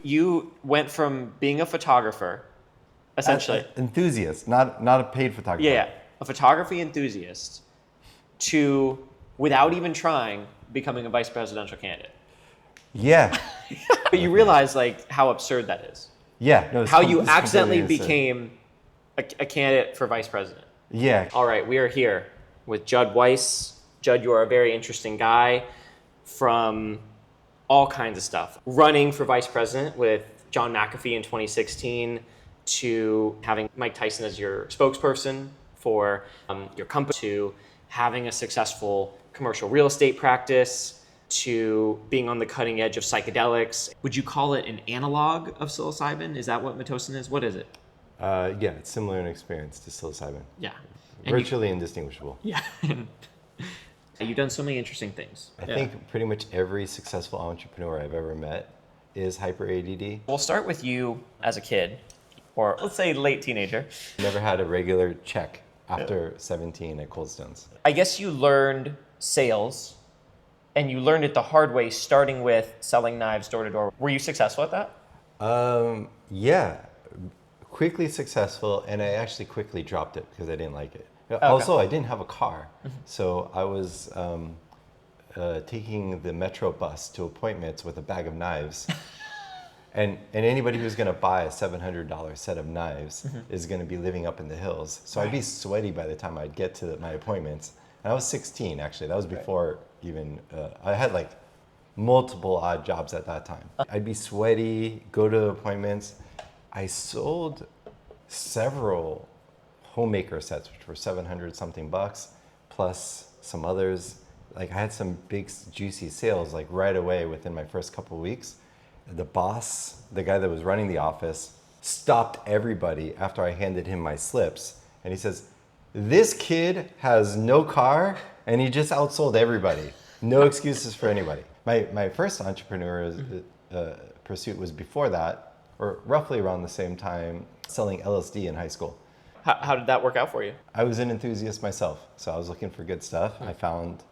You went from being a photographer, essentially. Enthusiast, not a paid photographer. Yeah, a photography enthusiast to, without even trying, becoming a vice presidential candidate. Yeah. But you realize like how absurd that is. Yeah. No, How you it's accidentally completely absurd. became a candidate for vice president. Yeah. All right, we are here with Judd Weiss. Judd, you are a very interesting guy from all kinds of stuff. Running for vice president with John McAfee in 2016 to having Mike Tyson as your spokesperson for your company to having a successful commercial real estate practice to being on the cutting edge of psychedelics. Would you call it an analog of psilocybin? Is that what Metocin is? What is it? Yeah, it's similar in experience to psilocybin. Yeah. Virtually indistinguishable. Yeah. You've done so many interesting things. I think pretty much every successful entrepreneur I've ever met is hyper ADD. We'll start with you as a kid, or let's say late teenager. Never had a regular check after 17 at Cold Stones. I guess you learned sales, and you learned it the hard way, starting with selling knives door to door. Were you successful at that? Yeah, quickly successful, and I actually quickly dropped it because I didn't like it. Also, I didn't have a car, so I was taking the metro bus to appointments with a bag of knives. And anybody who's going to buy a $700 set of knives is going to be living up in the hills. So I'd be sweaty by the time I'd get to my appointments. And I was 16, actually. That was before even, I had like multiple odd jobs at that time. I'd be sweaty, go to appointments. I sold several homemaker sets, which were 700 something bucks, plus some others. Like I had some big juicy sales like right away within my first couple of weeks. The boss, the guy that was running the office, stopped everybody after I handed him my slips. And he says, "This kid has no car and he just outsold everybody. No excuses for anybody." My first entrepreneurial pursuit was before that, or roughly around the same time, selling LSD in high school. How did that work out for you? I was an enthusiast myself, so I was looking for good stuff. I found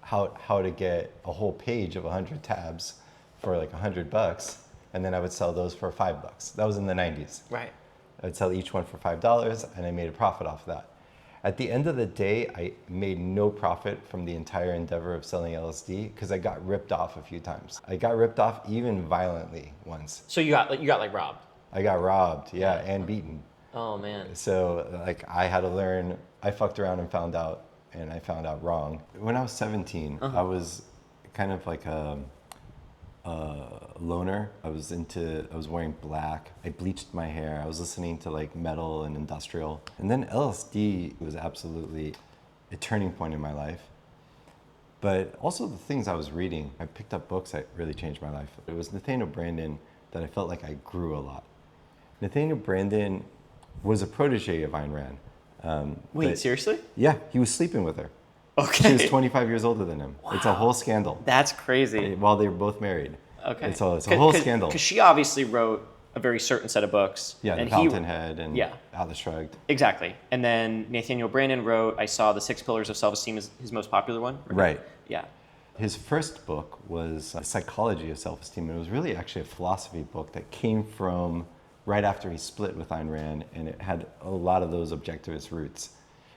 how to get a whole page of 100 tabs for like $100, and then I would sell those for $5. That was in the 90s. Right. I'd sell each one for $5, and I made a profit off of that. At the end of the day, I made no profit from the entire endeavor of selling LSD because I got ripped off a few times. I got ripped off even violently once. So you got like robbed. I got robbed, yeah, and beaten. Oh man. So like I had to learn. I fucked around and found out, and I found out wrong. When I was 17, I was kind of like a loner. I was wearing black. I bleached my hair. I was listening to like metal and industrial. And then LSD was absolutely a turning point in my life. But also the things I was reading. I picked up books that really changed my life. It was Nathaniel Branden that I felt like I grew a lot. Nathaniel Branden was a protege of Ayn Rand. Wait, seriously? Yeah, he was sleeping with her. Okay. She was 25 years older than him. Wow. It's a whole scandal. That's crazy. While they were both married. Okay. It's a whole scandal. Because she obviously wrote a very certain set of books. Yeah, and The Fountainhead and Atlas Shrugged. Exactly. And then Nathaniel Branden wrote, I saw The 6 Pillars of Self-Esteem is his most popular one. Right. Yeah. His first book was Psychology of Self-Esteem. And it was really actually a philosophy book that came from right after he split with Ayn Rand, and it had a lot of those objectivist roots.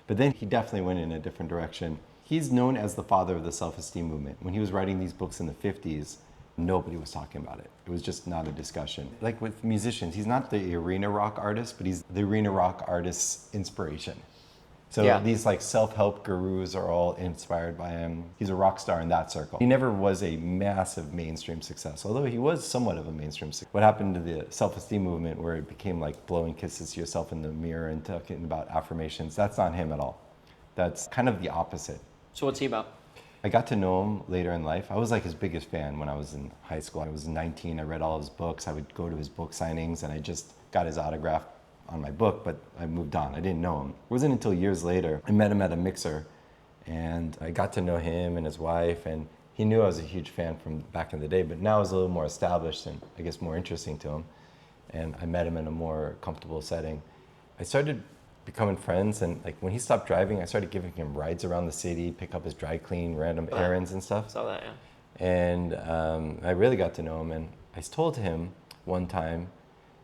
But then he definitely went in a different direction. He's known as the father of the self-esteem movement. When he was writing these books in the 50s, nobody was talking about it. It was just not a discussion. Like with musicians, he's not the arena rock artist, but he's the arena rock artist's inspiration. So these like self-help gurus are all inspired by him. He's a rock star in that circle. He never was a massive mainstream success, although he was somewhat of a mainstream success. What happened to the self-esteem movement where it became like blowing kisses to yourself in the mirror and talking about affirmations, that's not him at all. That's kind of the opposite. So what's he about? I got to know him later in life. I was like his biggest fan when I was in high school. I was 19, I read all his books. I would go to his book signings and I just got his autograph on my book, but I moved on. I didn't know him. It wasn't until years later, I met him at a mixer and I got to know him and his wife, and he knew I was a huge fan from back in the day, but now I was a little more established and I guess more interesting to him. And I met him in a more comfortable setting. I started becoming friends, and like when he stopped driving, I started giving him rides around the city, pick up his dry clean, random errands and stuff. Saw that, yeah. And I really got to know him, and I told him one time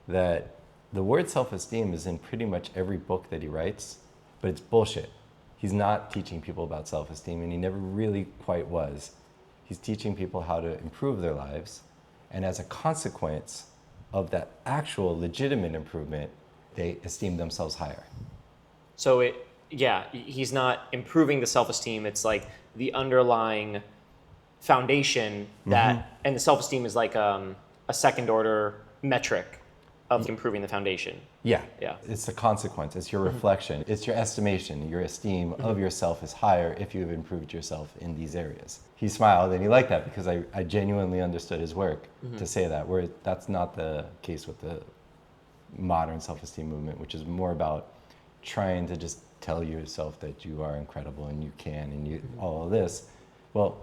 that the word self-esteem is in pretty much every book that he writes, but it's bullshit. He's not teaching people about self-esteem, and he never really quite was. He's teaching people how to improve their lives, and as a consequence of that actual legitimate improvement, they esteem themselves higher. So he's not improving the self-esteem. It's like the underlying foundation that, and the self-esteem is like a second order metric of improving the foundation. Yeah. Yeah. It's the consequence. It's your reflection. It's your estimation. Your esteem of yourself is higher if you've improved yourself in these areas. He smiled and he liked that because I genuinely understood his work to say that, where that's not the case with the modern self-esteem movement, which is more about trying to just tell yourself that you are incredible and you can and you all of this. Well,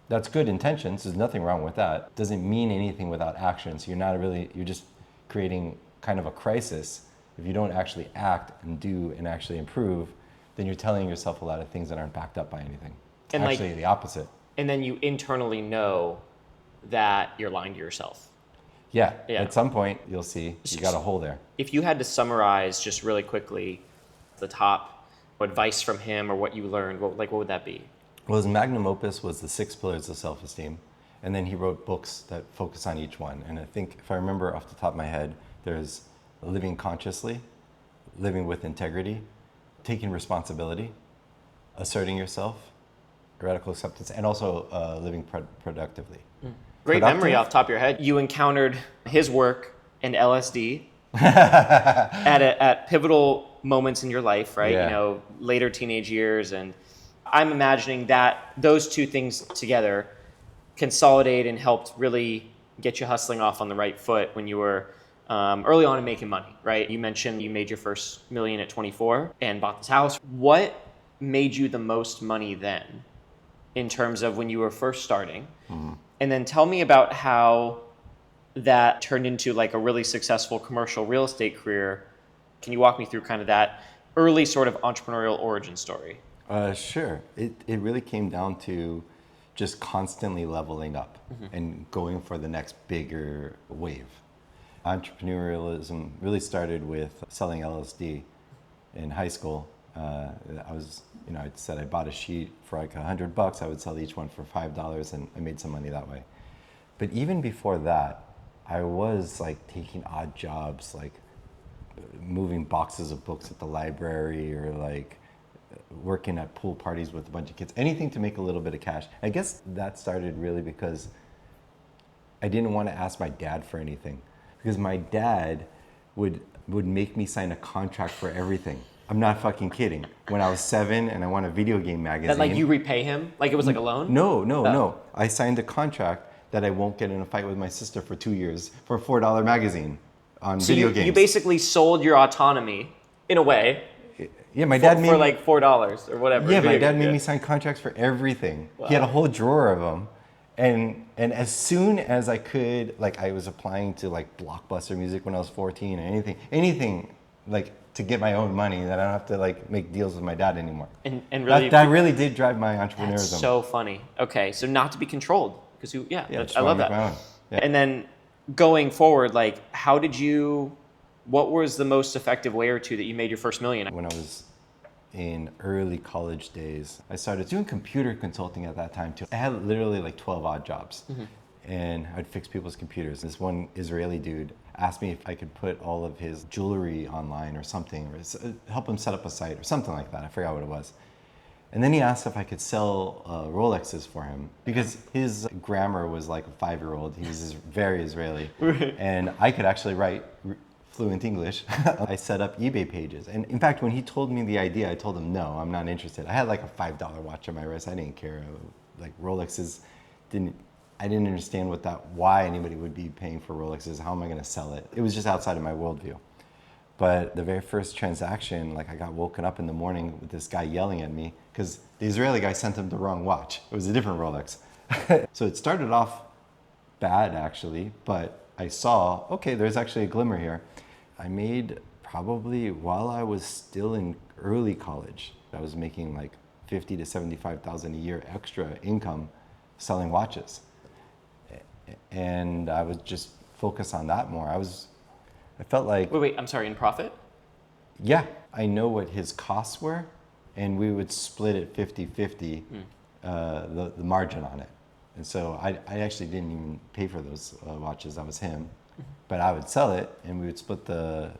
that's good intentions. There's nothing wrong with that. Doesn't mean anything without action. So you're just creating kind of a crisis. If you don't actually act and do and actually improve, then you're telling yourself a lot of things that aren't backed up by anything. And actually the opposite. And then you internally know that you're lying to yourself. Yeah. At some point you'll see you got a hole there. If you had to summarize just really quickly the top advice from him or what you learned, what would that be? Well, his magnum opus was the 6 pillars of self-esteem. And then he wrote books that focus on each one. And I think, if I remember off the top of my head, there's living consciously, living with integrity, taking responsibility, asserting yourself, radical acceptance, and also living productively. Great memory off the top of your head. You encountered his work and LSD at pivotal moments in your life, right? Yeah. You know, later teenage years. And I'm imagining that those two things together consolidate and helped really get you hustling off on the right foot when you were early on in making money, right? You mentioned you made your first $1 million at 24 and bought this house. What made you the most money then in terms of when you were first starting? And then tell me about how that turned into like a really successful commercial real estate career. Can you walk me through kind of that early sort of entrepreneurial origin story? Sure. It really came down to just constantly leveling up and going for the next bigger wave. Entrepreneurialism really started with selling LSD in high school. I said I bought a sheet for like $100. I would sell each one for $5 and I made some money that way. But even before that, I was like taking odd jobs, like moving boxes of books at the library or like working at pool parties with a bunch of kids, anything to make a little bit of cash. I guess that started really because I didn't want to ask my dad for anything, because my dad would make me sign a contract for everything. I'm not fucking kidding. When I was 7 and I won a video game magazine. That like you repay him? Like it was like a loan? No. I signed a contract that I won't get in a fight with my sister for 2 years for a $4 magazine on video games. You basically sold your autonomy in a way. Yeah, my dad made for like $4 or whatever. Yeah, my dad made me sign contracts for everything. Wow. He had a whole drawer of them, and as soon as I could, like I was applying to like Blockbuster Music when I was 14, or anything like to get my own money that I don't have to like make deals with my dad anymore. And really, that really did drive my entrepreneurism. That's so funny. Okay, so not to be controlled, because I love that. Yeah. And then going forward, like what was the most effective way or two that you made your first $1 million? When I was in early college days, I started doing computer consulting at that time too. I had literally like 12 odd jobs and I'd fix people's computers. This one Israeli dude asked me if I could put all of his jewelry online or something, or help him set up a site or something like that. I forgot what it was. And then he asked if I could sell Rolexes for him, because his grammar was like a 5-year-old. He was very Israeli. And I could actually write fluent English. I set up eBay pages. And in fact, when he told me the idea, I told him, no, I'm not interested. I had like a $5 watch on my wrist. I didn't care. Like Rolexes, I didn't understand why anybody would be paying for Rolexes. How am I going to sell it? It was just outside of my worldview. But the very first transaction, like I got woken up in the morning with this guy yelling at me because the Israeli guy sent him the wrong watch. It was a different Rolex. So it started off bad actually, but I saw, okay, there's actually a glimmer here. I made probably, while I was still in early college, I was making like $50,000 to $75,000 a year extra income selling watches. And I was just focus on that more. I felt like, Wait, I'm sorry, in profit? yeah, I know what his costs were, and we would split it 50-50, the margin on it. And so I actually didn't even pay for those watches. That was him. But I would sell it, and we would split the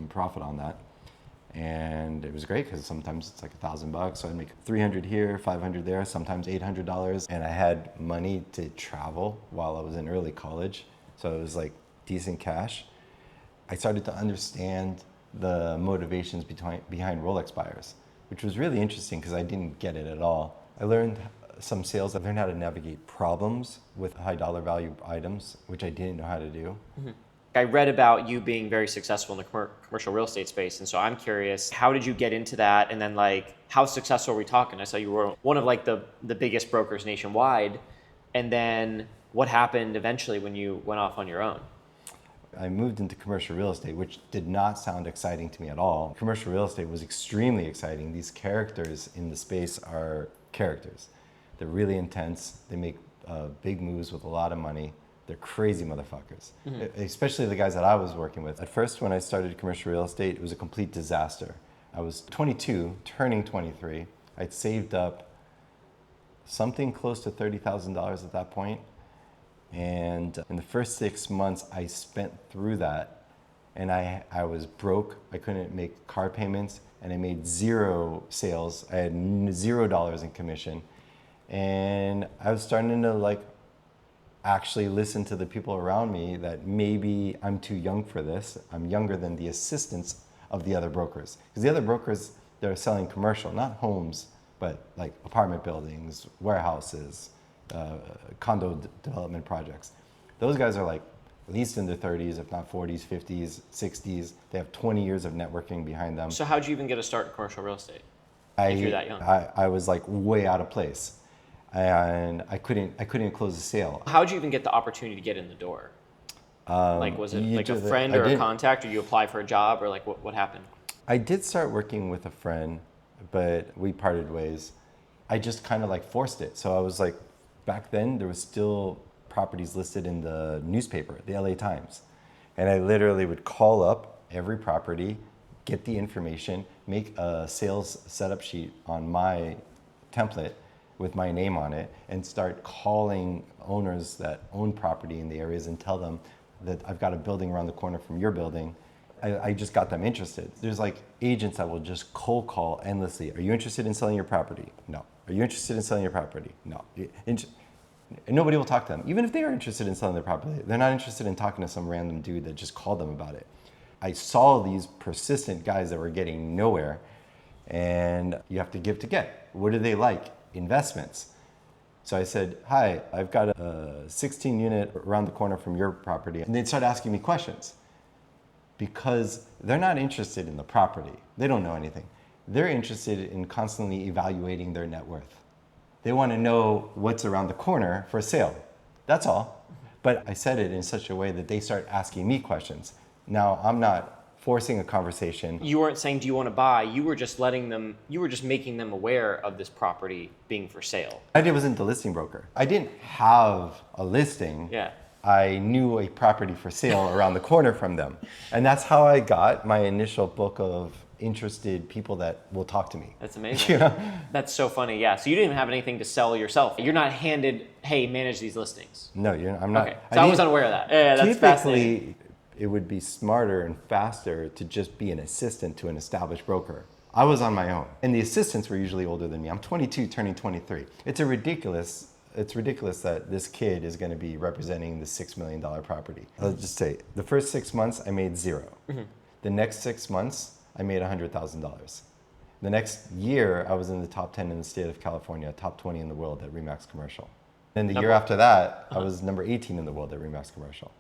profit on that. And it was great because sometimes it's like $1,000. So I'd make 300 here, 500 there, sometimes $800. And I had money to travel while I was in early college. So it was like decent cash. I started to understand the motivations behind Rolex buyers, which was really interesting because I didn't get it at all. I learned some sales. I learned how to navigate problems with high dollar value items, which I didn't know how to do. I read about you being very successful in the commercial real estate space, and so I'm curious, how did you get into that? And then like, how successful are we talking? I saw you were one of like the biggest brokers nationwide. And then what happened eventually when you went off on your own? I moved into commercial real estate, which did not sound exciting to me at all. Commercial real estate was extremely exciting. These characters in the space are characters. They're really intense. They make big moves with a lot of money. They're crazy motherfuckers, especially the guys that I was working with. At first, when I started commercial real estate, it was a complete disaster. I was 22, turning 23. I'd saved up something close to $30,000 at that point. And in the first 6 months, I spent through that, and I was broke. I couldn't make car payments, and I made 0 sales. I had $0 in commission. And I was starting to like actually listen to the people around me that maybe I'm too young for this. I'm younger than the assistants of the other brokers. Because the other brokers, they're selling commercial, not homes, but like apartment buildings, warehouses, condo development projects. Those guys are like at least in their 30s, if not 40s, 50s, 60s. They have 20 years of networking behind them. So how'd you even get a start in commercial real estate if you're that young? I was like way out of place. And I couldn't close a sale. How'd you even get the opportunity to get in the door? Like, was it like a friend or a contact, or you apply for a job, or like what happened? I did start working with a friend, but we parted ways. I just kind of like forced it. So I was like, back then there was still properties listed in the newspaper, the LA Times. And I literally would call up every property, get the information, make a sales setup sheet on my template with my name on it, and start calling owners that own property in the areas and tell them that I've got a building around the corner from your building. I just got them interested. There's like agents that will just cold call endlessly. Are you interested in selling your property? No. Are you interested in selling your property? No. And nobody will talk to them. Even if they are interested in selling their property, they're not interested in talking to some random dude that just called them about it. I saw these persistent guys that were getting nowhere, and you have to give to get. What do they like? Investments. So I said, hi, I've got a 16 unit around the corner from your property. And they'd start asking me questions because they're not interested in the property. They don't know anything. They're interested in constantly evaluating their net worth. They want to know what's around the corner for sale. That's all. But I said it in such a way that they start asking me questions. Now, I'm not forcing a conversation. You weren't saying, do you want to buy? You were just making them aware of this property being for sale. I wasn't the listing broker. I didn't have a listing. Yeah. I knew a property for sale around the corner from them. And that's how I got my initial book of interested people that will talk to me. That's amazing. That's so funny. Yeah. So you didn't even have anything to sell yourself. You're not handed, hey, manage these listings. No, I'm not. Okay. So I was unaware of that. Yeah, that's fascinating. It would be smarter and faster to just be an assistant to an established broker. I was on my own. And the assistants were usually older than me. I'm 22, turning 23. It's ridiculous that this kid is going to be representing the $6 million property. I'll just say, the first 6 months, I made 0. Mm-hmm. The next 6 months, I made $100,000. The next year, I was in the top 10 in the state of California, top 20 in the world at RE/MAX Commercial. And the year after that, I was number 18 in the world at RE/MAX Commercial.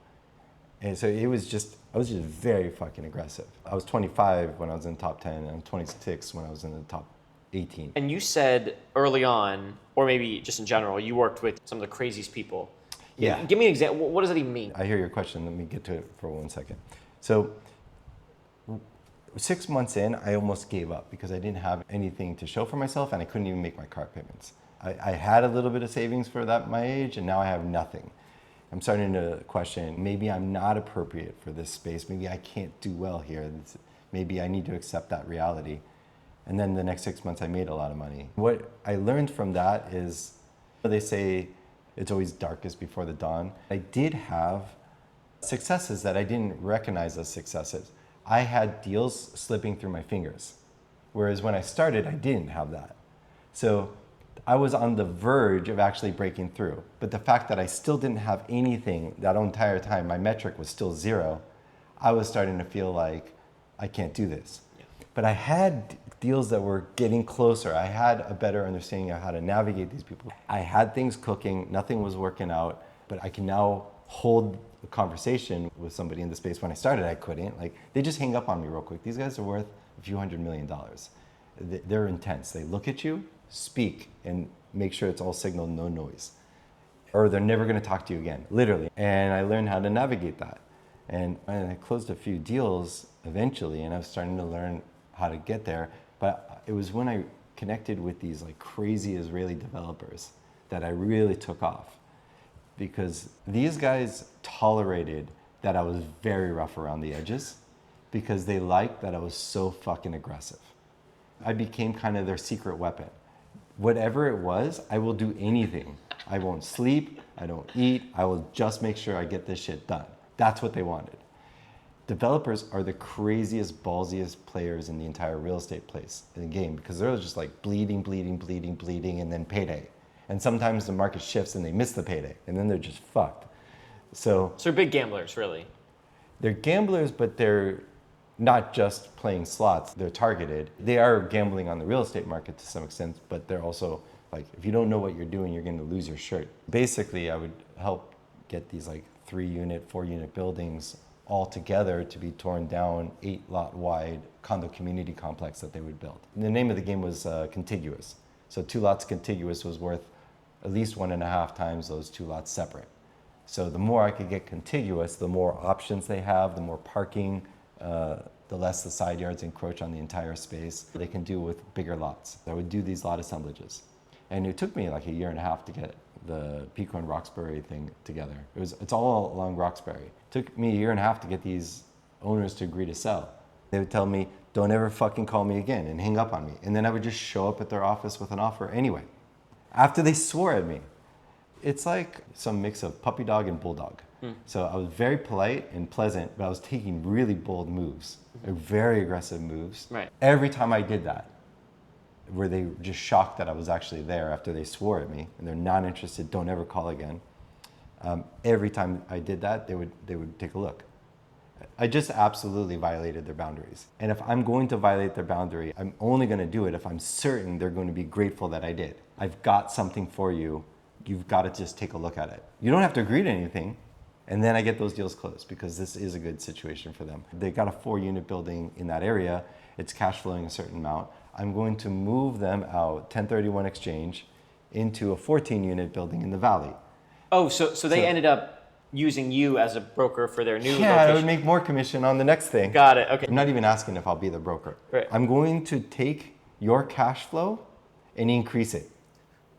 And so I was just very fucking aggressive. I was 25 when I was in the top 10, and I'm 26 when I was in the top 18. And you said early on, or maybe just in general, you worked with some of the craziest people. Yeah. Give me an example. What does that even mean? I hear your question. Let me get to it for 1 second. So 6 months in, I almost gave up because I didn't have anything to show for myself, and I couldn't even make my car payments. I had a little bit of savings for my age, and now I have nothing. I'm starting to question, maybe I'm not appropriate for this space. Maybe I can't do well here. Maybe I need to accept that reality. And then the next 6 months, I made a lot of money. What I learned from that is, they say it's always darkest before the dawn. I did have successes that I didn't recognize as successes. I had deals slipping through my fingers. Whereas when I started, I didn't have that. So I was on the verge of actually breaking through. But the fact that I still didn't have anything that entire time, my metric was still 0, I was starting to feel like I can't do this. Yeah. But I had deals that were getting closer. I had a better understanding of how to navigate these people. I had things cooking, nothing was working out, but I can now hold a conversation with somebody in the space. When I started, I couldn't. Like, they just hang up on me real quick. These guys are worth a few $100 million. They're intense. They look at you, speak, and make sure it's all signal, no noise. Or they're never gonna talk to you again, literally. And I learned how to navigate that. And I closed a few deals eventually, and I was starting to learn how to get there. But it was when I connected with these like crazy Israeli developers that I really took off. Because these guys tolerated that I was very rough around the edges, because they liked that I was so fucking aggressive. I became kind of their secret weapon. Whatever it was, I will do anything. I won't sleep, I don't eat, I will just make sure I get this shit done. That's what they wanted. Developers are the craziest, ballsiest players in the entire real estate place in the game, because they're just like bleeding, and then payday. And sometimes the market shifts and they miss the payday, and then they're just fucked. So they're big gamblers, really. They're gamblers, but they're not just playing slots. They're targeted. They are gambling on the real estate market to some extent, but they're also like, if you don't know what you're doing, you're going to lose your shirt. Basically, I would help get these like 3-unit, 4-unit buildings all together to be torn down, 8-lot wide condo community complex that they would build. And the name of the game was contiguous. So 2 lots contiguous was worth at least 1.5 times those 2 lots separate. So the more I could get contiguous, the more options they have, the more parking, the less the side yards encroach on the entire space. They can do with bigger lots. I would do these lot assemblages. And it took me like 1.5 years to get the Pico and Roxbury thing together. It's all along Roxbury. It took me 1.5 years to get these owners to agree to sell. They would tell me, don't ever fucking call me again, and hang up on me. And then I would just show up at their office with an offer anyway, after they swore at me. It's like some mix of puppy dog and bulldog. So I was very polite and pleasant, but I was taking really bold moves, very aggressive moves. Right. Every time I did that, where they were just shocked that I was actually there after they swore at me, and they're not interested, don't ever call again. Every time I did that, they would take a look. I just absolutely violated their boundaries. And if I'm going to violate their boundary, I'm only going to do it if I'm certain they're going to be grateful that I did. I've got something for you. You've got to just take a look at it. You don't have to agree to anything. And then I get those deals closed, because this is a good situation for them. They got a 4-unit building in that area. It's cash flowing a certain amount. I'm going to move them out, 1031 exchange, into a 14-unit building in the valley. Oh, so they ended up using you as a broker for their new location. I would make more commission on the next thing. Got it, okay. I'm not even asking if I'll be the broker. Right. I'm going to take your cash flow and increase it.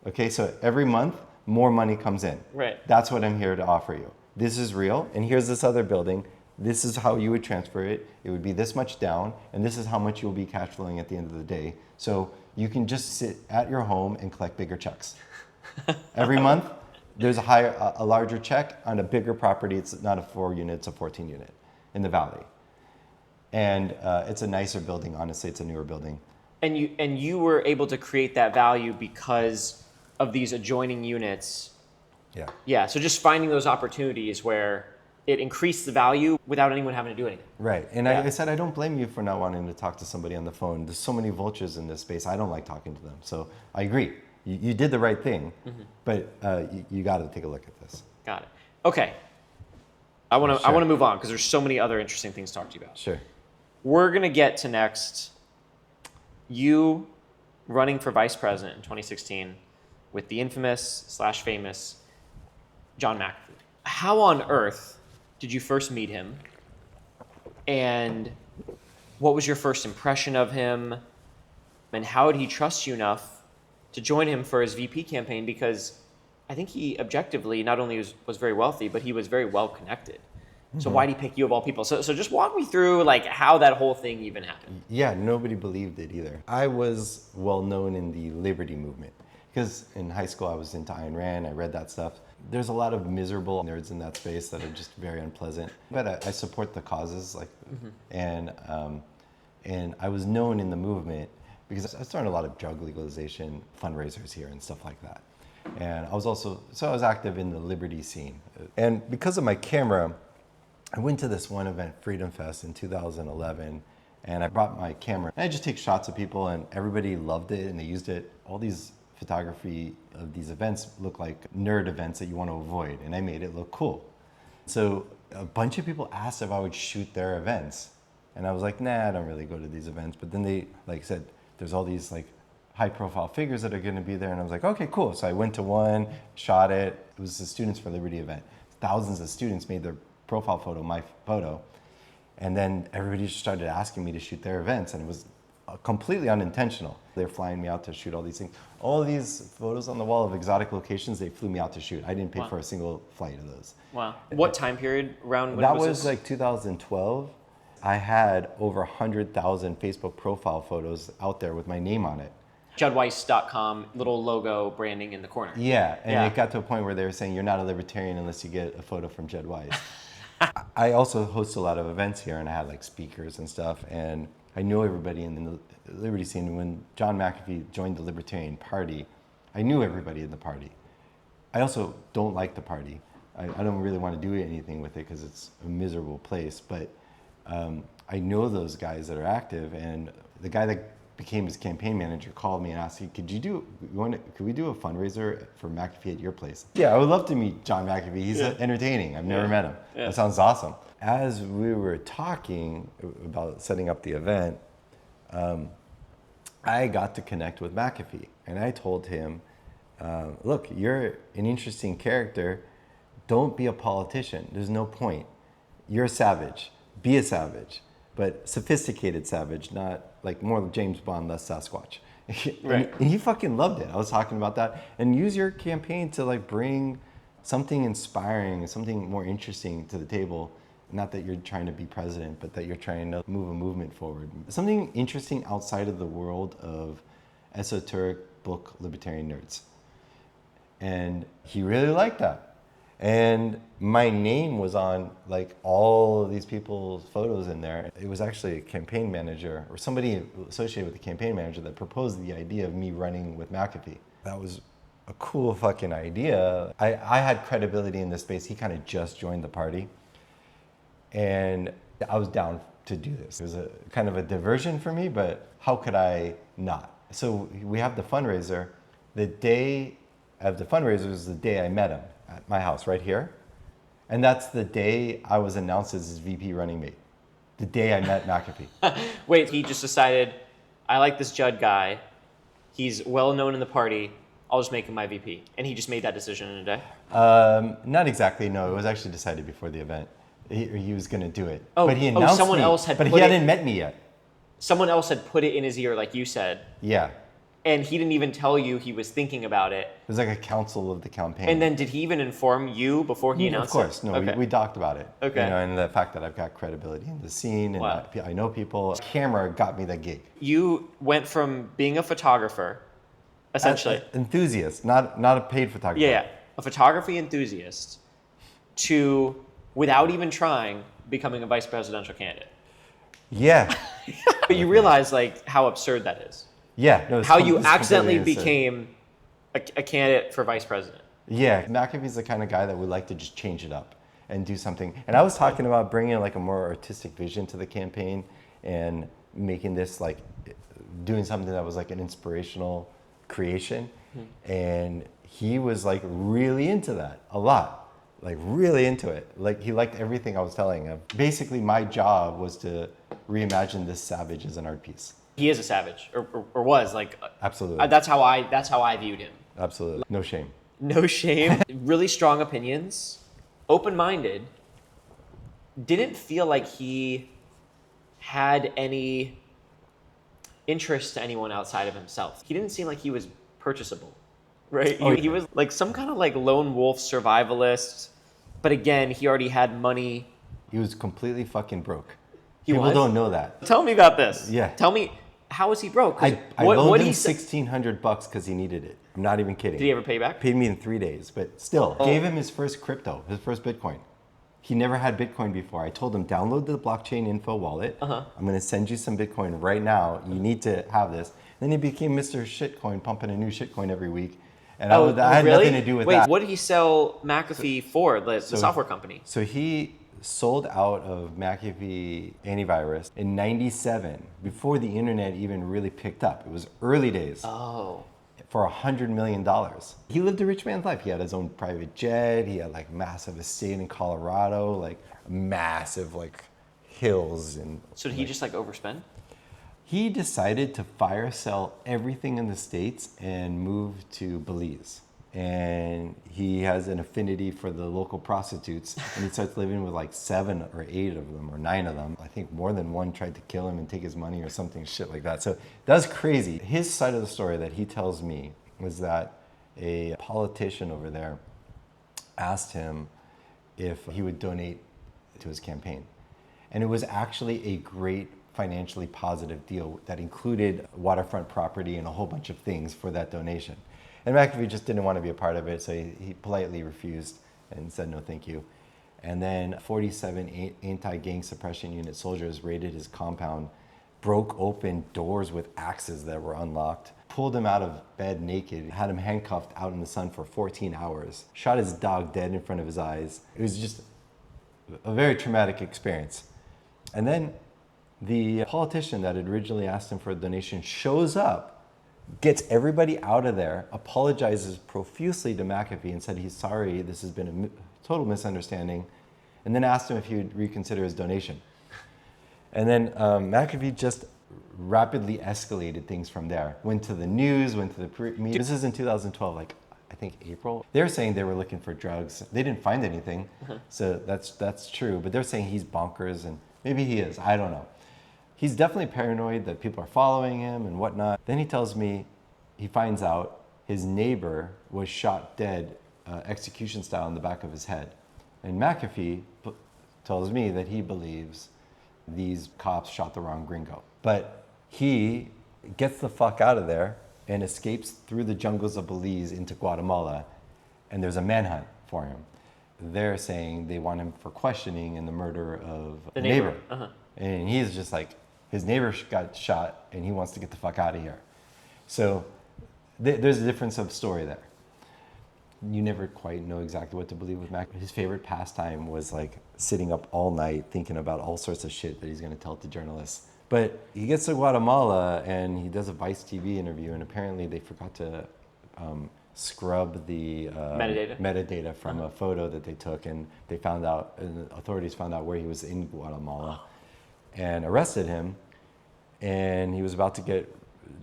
Okay, so every month, more money comes in. Right. That's what I'm here to offer you. This is real, and here's this other building. This is how you would transfer it. It would be this much down, and this is how much you'll be cash flowing at the end of the day. So you can just sit at your home and collect bigger checks. Every month, there's a larger check on a bigger property. It's not a 4-unit, it's a 14-unit in the valley. And it's a nicer building, honestly, it's a newer building. And you were able to create that value because of these adjoining units. Yeah. Yeah, so just finding those opportunities where it increased the value without anyone having to do anything. Right, and I said, I don't blame you for not wanting to talk to somebody on the phone. There's so many vultures in this space, I don't like talking to them. So I agree, you did the right thing, but you got to take a look at this. Got it. Okay, I want to move on because there's so many other interesting things to talk to you about. Sure. We're going to get to next, you running for vice president in 2016 with the infamous / famous John McAfee. How on earth did you first meet him? And what was your first impression of him? And how did he trust you enough to join him for his VP campaign? Because I think he objectively not only was very wealthy, but he was very well connected. So why'd he pick you of all people? So just walk me through like how that whole thing even happened. Yeah, nobody believed it either. I was well known in the liberty movement because in high school I was into Ayn Rand. I read that stuff. There's a lot of miserable nerds in that space that are just very unpleasant. But I support the causes, like, and I was known in the movement because I was starting a lot of drug legalization fundraisers here and stuff like that. And I was active in the liberty scene. And because of my camera, I went to this one event, Freedom Fest, in 2011, and I brought my camera. And I just take shots of people, and everybody loved it, and they used it. All these photography of these events look like nerd events that you want to avoid, and I made it look cool. So a bunch of people asked if I would shoot their events, and I was like, nah, I don't really go to these events. But then they said, there's all these high-profile figures that are going to be there, and I was like, okay, cool. So I went to one, shot it. It was the Students for Liberty event. Thousands of students made their profile photo, my photo, and then everybody just started asking me to shoot their events, and it was completely unintentional. They're flying me out to shoot all these things. All these photos on the wall of exotic locations, they flew me out to shoot. I didn't pay for a single flight of those. Wow. What time period around when that was was this? like 2012. I had over 100,000 Facebook profile photos out there with my name on it. JuddWeiss.com, little logo branding in the corner. Yeah, and it got to a point where they were saying, you're not a libertarian unless you get a photo from Judd Weiss. I also host a lot of events here, and I had speakers and stuff, and I know everybody in the liberty scene. When John McAfee joined the Libertarian Party, I knew everybody in the party. I also don't like the party. I don't really want to do anything with it because it's a miserable place, but I know those guys that are active, and the guy that became his campaign manager called me and asked me, could we do a fundraiser for McAfee at your place? Yeah, I would love to meet John McAfee. He's entertaining. I've never met him. Yeah. That sounds awesome. As we were talking about setting up the event, I got to connect with McAfee, and I told him, look, you're an interesting character. Don't be a politician. There's no point. You're a savage. Be a savage, but sophisticated savage, not more like James Bond, less Sasquatch. Right. And he fucking loved it. I was talking about that. And use your campaign to bring something inspiring, something more interesting to the table. Not that you're trying to be president, but that you're trying to move a movement forward. Something interesting outside of the world of esoteric book libertarian nerds. And he really liked that. And my name was on all of these people's photos in there. It was actually a campaign manager or somebody associated with the campaign manager that proposed the idea of me running with McAfee. That was a cool fucking idea. I had credibility in this space. He kind of just joined the party. And I was down to do this. It was a kind of a diversion for me, but how could I not? So we have the fundraiser. The day of the fundraiser was the day I met him at my house right here. And that's the day I was announced as his VP running mate. The day I met McAfee. Wait, he just decided, I like this Judd guy. He's well known in the party. I'll just make him my VP. And he just made that decision in a day? Not exactly, no. It was actually decided before the event. He was going to do it. Oh, but he announced someone me, else had but put he it, hadn't met me yet. Someone else had put it in his ear, like you said. Yeah. And he didn't even tell you he was thinking about it. It was like a council of the campaign. And then did he even inform you before he announced it? Of course. No, okay. we talked about it. Okay. And the fact that I've got credibility in the scene and wow. I know people. Camera got me the gig. You went from being a photographer, essentially. Enthusiast, not a paid photographer. Yeah, a photography enthusiast to, without even trying, becoming a vice presidential candidate. Yeah. But you realize how absurd that is. Yeah. No, how you accidentally became a candidate for vice president. Yeah. McAfee's the kind of guy that would like to just change it up and do something. And I was talking about bringing a more artistic vision to the campaign and making this doing something that was an inspirational creation. Mm-hmm. And he was really into that a lot. Really into it. He liked everything I was telling him. Basically, my job was to reimagine this savage as an art piece. He is a savage, or was Absolutely. That's how I viewed him. Absolutely. No shame. No shame. Really strong opinions. Open-minded. Didn't feel like he had any interest to anyone outside of himself. He didn't seem like he was purchasable. right? He was like some kind of like lone wolf survivalist, but again, he already had money. He was completely fucking broke. He People was? don't know that. Tell me about this. Yeah. Tell me, how was he broke? 'Cause I loaned him $1,600 because he needed it. I'm not even kidding. Did he ever pay back? Paid me in 3 days, but still. Gave him his first crypto, his first Bitcoin. He never had Bitcoin before. I told him, download the blockchain info wallet. I'm going to send you some Bitcoin right now. You need to have this. Then he became Mr. Shitcoin, pumping a new shitcoin every week. And I had really? nothing to do with Wait, that. what did he sell McAfee for, the software company? So he sold out of McAfee antivirus in 97, before the internet even really picked up. It was early days. Oh. For $100 million. He lived a rich man's life. He had his own private jet. He had like massive estate in Colorado, like massive like hills. And So did he just like overspend? he decided to fire sell everything in the States and move to Belize. And he has an affinity for the local prostitutes, and he starts living with like 7 or 8 of them or 9 of them. I think more than one tried to kill him and take his money or something shit like that. So that's crazy. His side of the story that he tells me was that a politician over there asked him if he would donate to his campaign. And it was actually a great financially positive deal that included waterfront property and a whole bunch of things for that donation. And McAfee just didn't want to be a part of it, so he politely refused and said no thank you. And then 47 anti-gang suppression unit soldiers raided his compound, broke open doors with axes that were unlocked, pulled him out of bed naked, had him handcuffed out in the sun for 14 hours, shot his dog dead in front of his eyes. It was just a very traumatic experience. And then the politician that had originally asked him for a donation shows up, gets everybody out of there, apologizes profusely to McAfee and said he's sorry, this has been a total misunderstanding, and then asked him if he would reconsider his donation. And then McAfee just rapidly escalated things from there. Went to the news, went to the media. This is in 2012, like I think April. They're saying they were looking for drugs. They didn't find anything, so that's true. But they're saying he's bonkers, and maybe he is, I don't know. He's definitely paranoid that people are following him and whatnot. Then he tells me he finds out his neighbor was shot dead, execution style, in the back of his head. And McAfee tells me that he believes these cops shot the wrong gringo. But he gets the fuck out of there and escapes through the jungles of Belize into Guatemala, and there's a manhunt for him. They're saying they want him for questioning in the murder of the neighbor. And he's just like, his neighbor got shot and he wants to get the fuck out of here. So there's a difference of story there. You never quite know exactly what to believe with Mac. His favorite pastime was like sitting up all night thinking about all sorts of shit that he's going to tell to journalists. But he gets to Guatemala and he does a Vice TV interview, and apparently they forgot to scrub the metadata from a photo that they took, and they found out, and the authorities found out where he was in Guatemala and arrested him. And he was about to get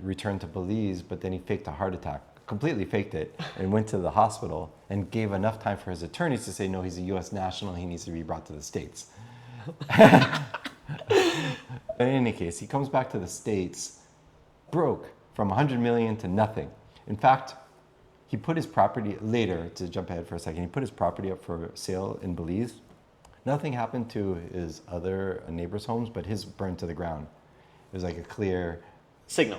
returned to Belize, but then he faked a heart attack, completely faked it, and went to the hospital and gave enough time for his attorneys to say, no, he's a US national, he needs to be brought to the States. In any case, he comes back to the States broke, from 100 million to nothing. In fact, he put his property, later, to jump ahead for a second, he put his property up for sale in Belize. Nothing happened to his other neighbors' homes, but his burned to the ground. It was like a clear signal.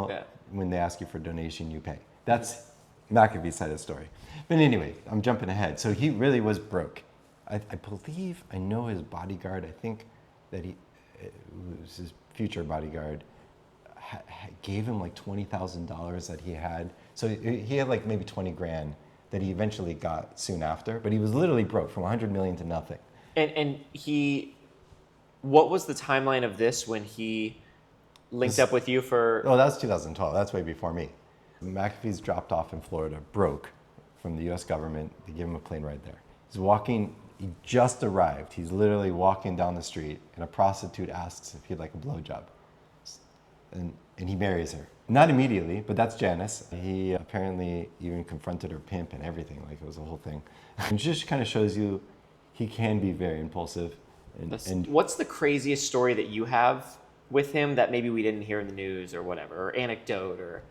Yeah. When they ask you for a donation, you pay. That's McAfee's side of the story. But anyway, I'm jumping ahead. So he really was broke. I believe, I know his bodyguard, I think that it was his future bodyguard, gave him like $20,000 that he had. So he had like maybe 20 grand that he eventually got soon after, but he was literally broke from 100 million to nothing. And he, what was the timeline of this when he linked up with you for? Oh, that was 2012. That's way before me. McAfee's dropped off in Florida, broke from the US government. They give him a plane ride there. He's walking, he just arrived. He's literally walking down the street, and a prostitute asks if he'd like a blowjob. And he marries her. Not immediately, but that's Janice. He apparently even confronted her pimp and everything, like it was a whole thing. It just kind of shows you he can be very impulsive. And what's the craziest story that you have with him that maybe we didn't hear in the news or whatever, or anecdote, or?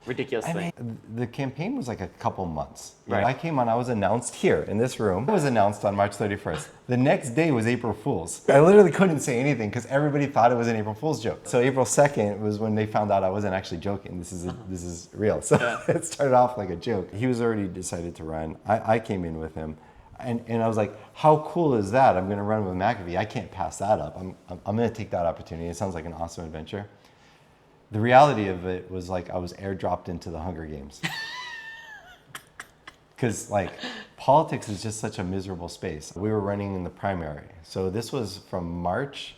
ridiculous I thing. mean, the campaign was like a couple months. Right. I came on, I was announced here in this room. It was announced on March 31st. The next day was April Fool's. I literally couldn't say anything because everybody thought it was an April Fool's joke. So April 2nd was when they found out I wasn't actually joking. This is real. So it started off like a joke. He was already decided to run. I came in with him. And I was like, how cool is that? I'm going to run with McAfee. I can't pass that up. I'm going to take that opportunity. It sounds like an awesome adventure. The reality of it was like I was airdropped into the Hunger Games. Because like politics is just such a miserable space. We were running in the primary. So this was from March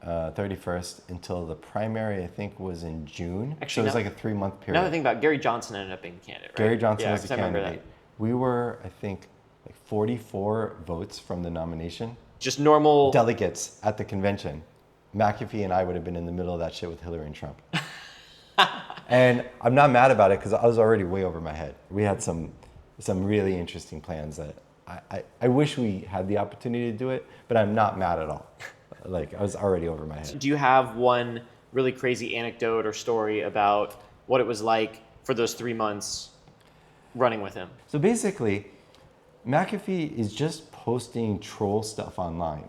31st until the primary, I think, was in June. Actually, so it was like a 3-month period. Another thing about Gary Johnson ended up being the candidate, right? Gary Johnson yeah, was the 'cause I remember candidate. that. We were, I think, like 44 votes from the nomination. Just normal. Delegates at the convention. McAfee and I would have been in the middle of that shit with Hillary and Trump. And I'm not mad about it because I was already way over my head. We had some really interesting plans that I wish we had the opportunity to do it, but I'm not mad at all. Like, I was already over my head. Do you have one really crazy anecdote or story about what it was like for those 3 months running with him? So basically, McAfee is just posting troll stuff online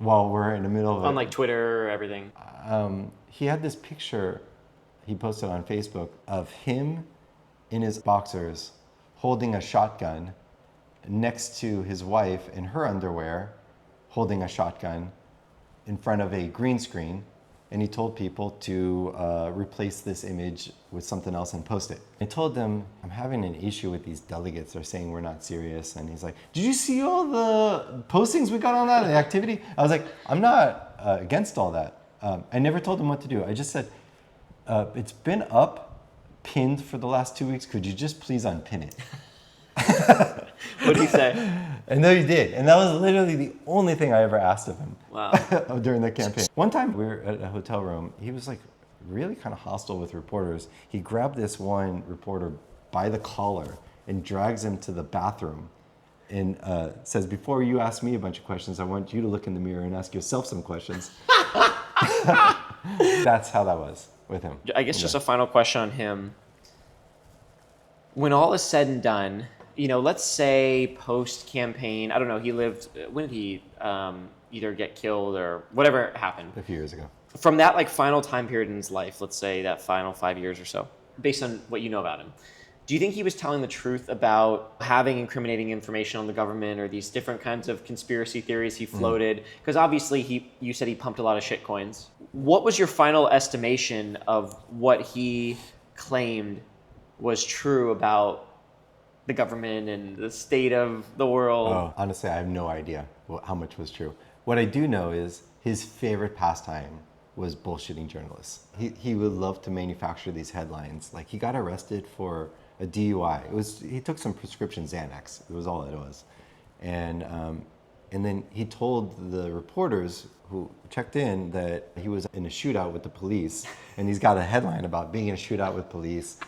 while we're in the middle of On like Twitter, everything. He had this picture he posted on Facebook of him in his boxers holding a shotgun next to his wife in her underwear holding a shotgun in front of a green screen. And he told people to replace this image with something else and post it. I told them, I'm having an issue with these delegates. They're saying we're not serious. And he's like, did you see all the postings we got on that, the activity? I was like, I'm not against all that. I never told them what to do. I just said, it's been up, pinned for the last 2 weeks. Could you just please unpin it? What did he say? And then he did. And that was literally the only thing I ever asked of him. Wow. During the campaign. One time we were at a hotel room. He was like really kind of hostile with reporters. He grabbed this one reporter by the collar and drags him to the bathroom and says, before you ask me a bunch of questions, I want you to look in the mirror and ask yourself some questions. That's how that was with him. I guess just a final question on him. When all is said and done, let's say post-campaign, I don't know, he lived, when did he either get killed or whatever happened? A few years ago. From that like final time period in his life, let's say that final 5 years or so, based on what you know about him, do you think he was telling the truth about having incriminating information on the government or these different kinds of conspiracy theories he floated? Because obviously you said he pumped a lot of shit coins. What was your final estimation of what he claimed was true about the government and the state of the world? Oh, honestly, I have no idea how much was true. What I do know is his favorite pastime was bullshitting journalists. He would love to manufacture these headlines. Like, he got arrested for a DUI. He took some prescription Xanax. It was all it was. And then he told the reporters who checked in that he was in a shootout with the police. And he's got a headline about being in a shootout with police.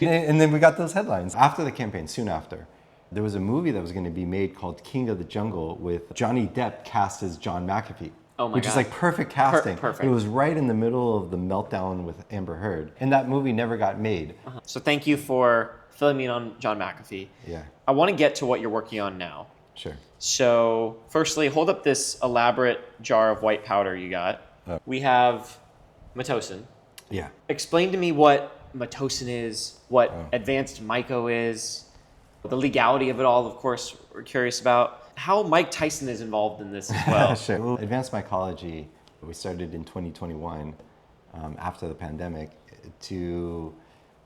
And then we got those headlines. After the campaign, soon after, there was a movie that was going to be made called King of the Jungle with Johnny Depp cast as John McAfee. Oh my which God. is like perfect casting. Perfect. It was right in the middle of the meltdown with Amber Heard. And that movie never got made. So thank you for filling me in on John McAfee. Yeah. I want to get to what you're working on now. Sure. So firstly, hold up this elaborate jar of white powder you got. We have Metocin. Yeah. Explain to me what Metocin is, what advanced myco is, the legality of it all, of course, we're curious about. How Mike Tyson is involved in this as well. Sure. Well, advanced mycology, we started in 2021 after the pandemic to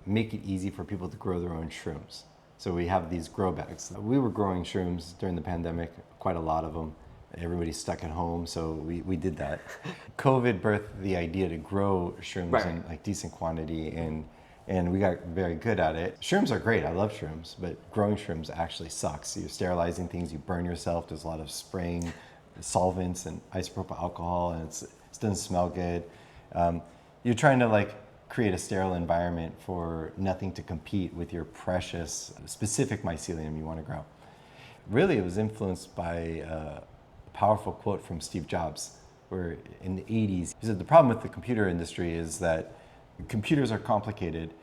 make it easy for people to grow their own shrooms. So we have these grow bags. We were growing shrooms during the pandemic, quite a lot of them. Everybody's stuck at home, so we did that. COVID birthed the idea to grow shrooms in like decent quantity, and we got very good at it. Shrooms are great, I love shrooms, but growing shrooms actually sucks. You're sterilizing things, you burn yourself, there's a lot of spraying solvents and isopropyl alcohol, and it doesn't smell good. You're trying to like create a sterile environment for nothing to compete with your precious, specific mycelium you want to grow. Really, it was influenced by a powerful quote from Steve Jobs, where in the 80s, he said the problem with the computer industry is that computers are complicated.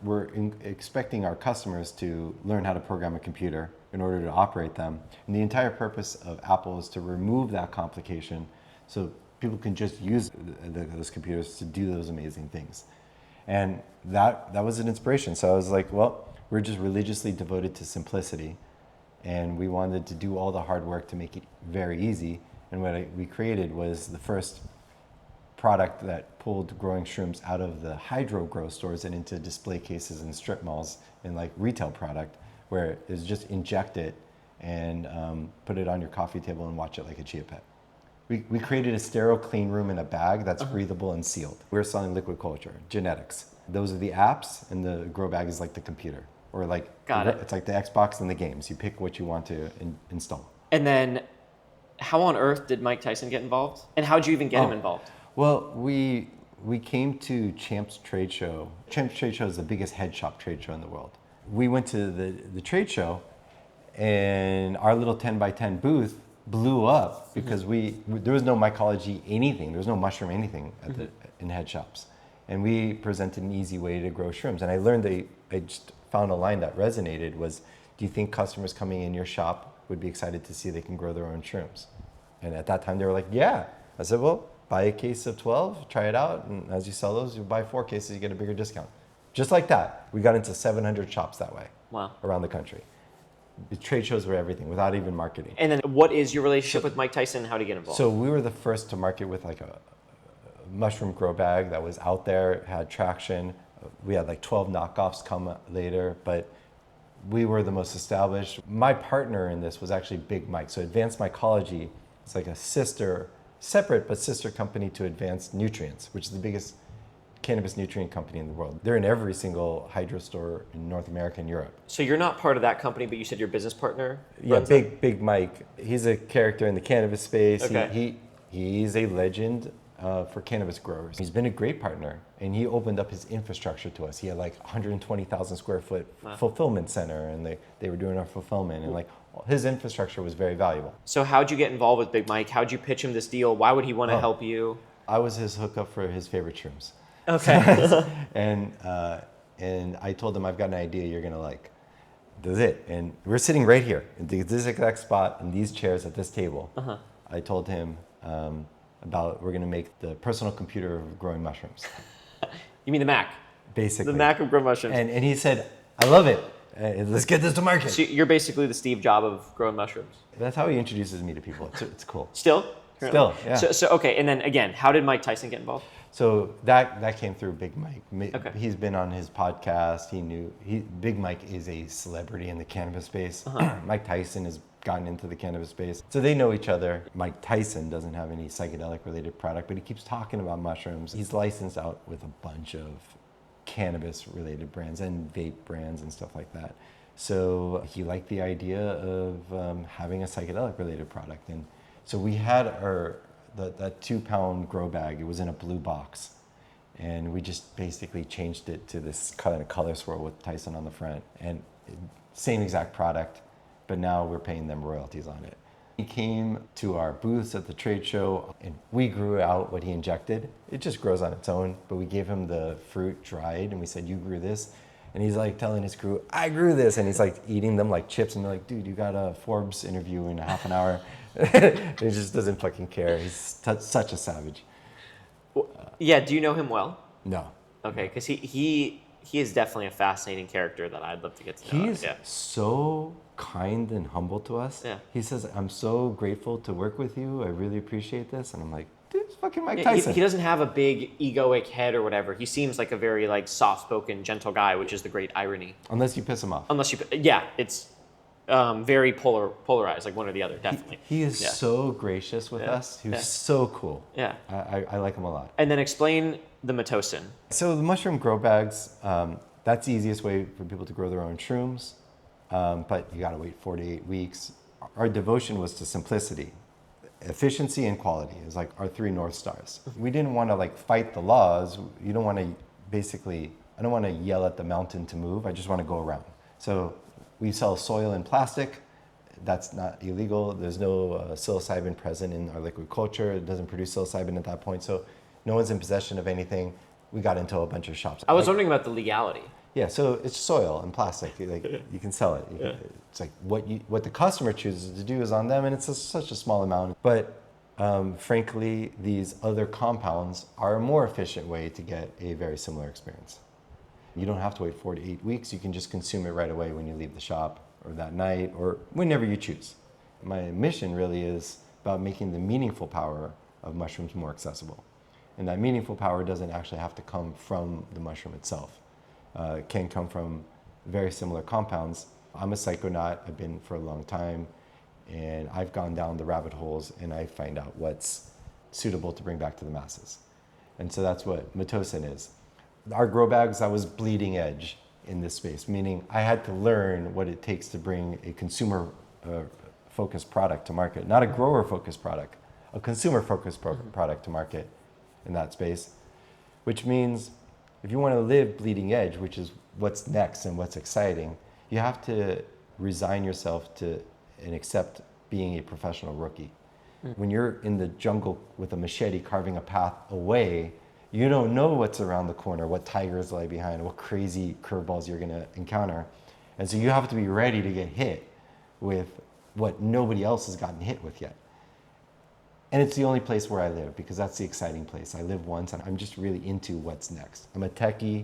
We're expecting our customers to learn how to program a computer in order to operate them. And the entire purpose of Apple is to remove that complication so people can just use those computers to do those amazing things. And that was an inspiration. So I was like, well, we're just religiously devoted to simplicity. And we wanted to do all the hard work to make it very easy. And what we created was the first product that pulled growing shrooms out of the hydro grow stores and into display cases and strip malls in like retail product, where it's just inject it and put it on your coffee table and watch it like a chia pet. We created a sterile clean room in a bag that's breathable and sealed. We're selling liquid culture, genetics. Those are the apps, and the grow bag is like the computer. Or like, it's like the Xbox and the games. You pick what you want to install. And then how on earth did Mike Tyson get involved? And how'd you even get him involved? Well, we came to Champ's Trade Show. Champ's Trade Show is the biggest head shop trade show in the world. We went to the trade show, and our little 10 by 10 booth blew up because there was no mycology anything. There was no mushroom anything in head shops. And we presented an easy way to grow shrooms. And I learned I just found a line that resonated was, do you think customers coming in your shop would be excited to see they can grow their own shrooms? And at that time they were like, yeah. I said, well, buy a case of 12, try it out. And as you sell those, you buy 4 cases, you get a bigger discount. Just like that. We got into 700 shops that way. Wow. Around the country. The trade shows were everything without even marketing. And then what is your relationship with Mike Tyson? How did you get involved? So we were the first to market with like a mushroom grow bag that was out there, had traction. We had like 12 knockoffs come later, but we were the most established. My partner in this was actually Big Mike. So Advanced Mycology is like a separate but sister company to Advanced Nutrients, which is the biggest cannabis nutrient company in the world. They're in every single hydro store in North America and Europe. So you're not part of that company, but you said your business partner? Yeah, Big Mike. He's a character in the cannabis space. Okay. He's a legend for cannabis growers. He's been a great partner, and he opened up his infrastructure to us. He had like 120,000 square foot fulfillment center, and they were doing our fulfillment, and like his infrastructure was very valuable. So how'd you get involved with Big Mike? How'd you pitch him this deal? Why would he want to help you? I was his hookup for his favorite shrooms. Okay. and I told him, I've got an idea you're gonna like. That's it. And we're sitting right here in this exact spot in these chairs at this table. I told him about we're gonna make the personal computer of growing mushrooms. You mean the Mac? Basically. The Mac of growing mushrooms. And he said, I love it. Let's get this to market. So you're basically the Steve Jobs of growing mushrooms. That's how he introduces me to people. It's cool. Still? Still, yeah. So okay, and then again, how did Mike Tyson get involved? So that came through Big Mike. Okay. He's been on his podcast. Big Mike is a celebrity in the cannabis space. Mike Tyson has gotten into the cannabis space. So they know each other. Mike Tyson doesn't have any psychedelic related product, but he keeps talking about mushrooms. He's licensed out with a bunch of cannabis related brands and vape brands and stuff like that. So he liked the idea of having a psychedelic related product. And so we had that 2-pound grow bag. It was in a blue box, and we just basically changed it to this kind of color swirl with Tyson on the front, and same exact product, but now we're paying them royalties on it. He came to our booths at the trade show, and we grew out what he injected. It just grows on its own, but we gave him the fruit dried, and we said, you grew this? And he's like telling his crew, I grew this, and he's like eating them like chips, and they're like, dude, you got a Forbes interview in a half an hour. He just doesn't fucking care. He's such a savage. Yeah, do you know him well? No. Okay, because he is definitely a fascinating character that I'd love to get to know. He's so kind and humble to us. Yeah. He says, I'm so grateful to work with you. I really appreciate this. And I'm like, dude, it's fucking Mike Tyson. He doesn't have a big egoic head or whatever. He seems like a very like soft-spoken, gentle guy, which is the great irony. Unless you piss him off. It's very polarized, like one or the other, definitely. He is so gracious with us. He was so cool. Yeah. I like him a lot. And then explain the Metocin. So the mushroom grow bags, that's the easiest way for people to grow their own shrooms. But you gotta wait 4 to 8 weeks. Our devotion was to simplicity. Efficiency and quality is like our 3 North Stars. We didn't want to like fight the laws. You don't want to I don't want to yell at the mountain to move. I just want to go around. So we sell soil and plastic. That's not illegal. There's no psilocybin present in our liquid culture. It doesn't produce psilocybin at that point. So no one's in possession of anything. we got into a bunch of shops. I was wondering about the legality. Yeah, so it's soil and plastic. Like you can sell it. It's like what the customer chooses to do is on them, and it's such a small amount. But frankly, these other compounds are a more efficient way to get a very similar experience. You don't have to wait 4 to 8 weeks. You can just consume it right away when you leave the shop, or that night, or whenever you choose. My mission really is about making the meaningful power of mushrooms more accessible. And that meaningful power doesn't actually have to come from the mushroom itself. It can come from very similar compounds. I'm a psychonaut. I've been for a long time, and I've gone down the rabbit holes, and I find out what's suitable to bring back to the masses. And so that's what Metocin is. Our grow bags, I was bleeding edge in this space, meaning I had to learn what it takes to bring a consumer focused product to market, not a grower focused product, a consumer focused product to market in that space, which means if you want to live bleeding edge, which is what's next and what's exciting, you have to resign yourself to and accept being a professional rookie. When you're in the jungle with a machete carving a path away, you don't know what's around the corner, what tigers lie behind, what crazy curveballs you're going to encounter. And so you have to be ready to get hit with what nobody else has gotten hit with yet. And it's the only place where I live, because that's the exciting place. I live once, and I'm just really into what's next. I'm a techie,